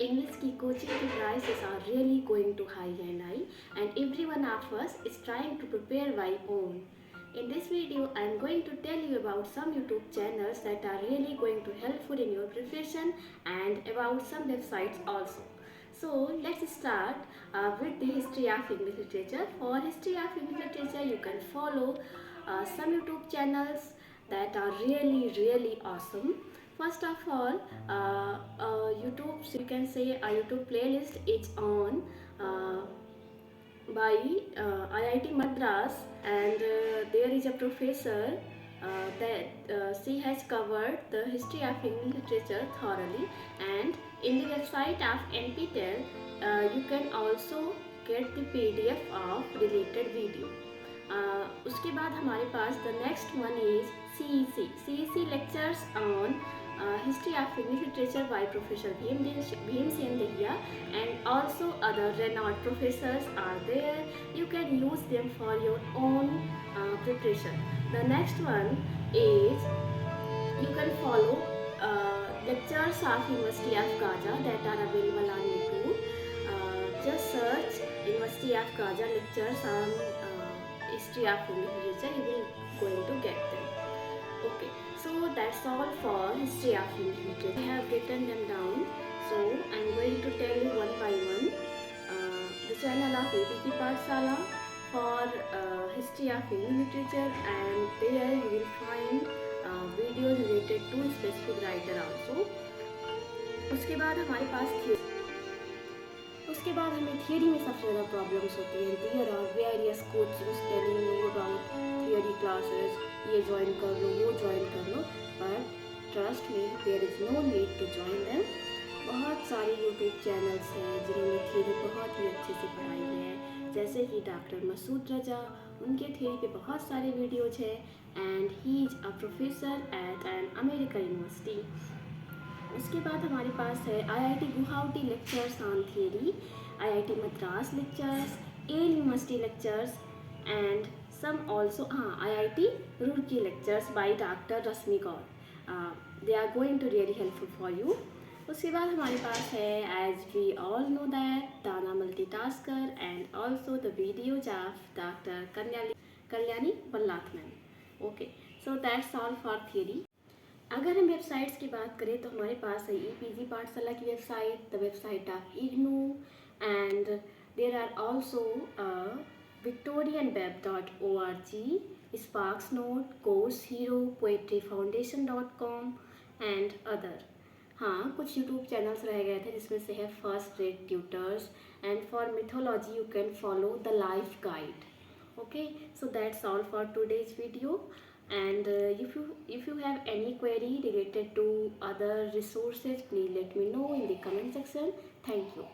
English की coaching की prices are really going to high and high, and every one of us is trying to prepare by own. In this video, I am going to tell you about some YouTube channels that are really going to helpful in your preparation and about some websites also. So let's start with the history of English literature. For history of English literature, you can follow some YouTube channels that are really awesome. First of all, YouTube, so you can say a YouTube playlist is on uh, by IIT Madras, and there is a professor that she has covered the history of English literature thoroughly, and in the website of NPTEL you can also get the PDF of related video. उसके बाद हमारे पास the next one is CEC lectures on history of English literature by Professor Bhimsen Dehya, and also other renowned professors are there. You can use them for your own preparation. The next one is you can follow lectures of University of Gaza that are available on YouTube. Just search University of Gaza lectures on history of English literature. You will going to get them. Okay, so that's all for history of English literature. I have written them down, so I'm going to tell you one by one. The channel of APK Pathshala for history of English literature, and there you will find videos related to specific writer also. उसके बाद हमारे पास उसके बाद हमें theory में सबसे ज़्यादा problems होती हैं. There are various coachings telling you about theory classes, ये ज्वाइन कर लो, वो ज्वाइन कर लो, but trust me there is no need to join them. बहुत सारे यूट्यूब चैनल्स हैं जिन्होंने थियरी बहुत ही अच्छे से पढ़ाई है, जैसे कि डॉक्टर मसूद रजा, उनके थियरी पे बहुत सारे वीडियोज हैं, and he is a professor at an American university. उसके बाद हमारे पास है IIT Guwahati lectures on theory, IIT Madras lectures, Yale university lectures, and some also IIT Roorkee lectures by doctor Rashmi Kaur. They are going to really helpful for you. उसके बाद हमारे पास है as we all know that Dana multitasker, and also the videos of doctor Kalyani Ballathman. Okay, so that's all for theory. अगर हम websites की बात करें तो हमारे पास है EPG पाठशाला की website, the website of IGNOU, and there are also victorianweb.org, sparks note, course hero, poetryfoundation.com and other. हाँ, कुछ यूट्यूब चैनल्स रह गए थे जिसमें से है first rate tutors, and for mythology you can follow the life guide. Okay, so that's all for today's video, and if you have any query related to other resources, please let me know in the comment section. Thank you.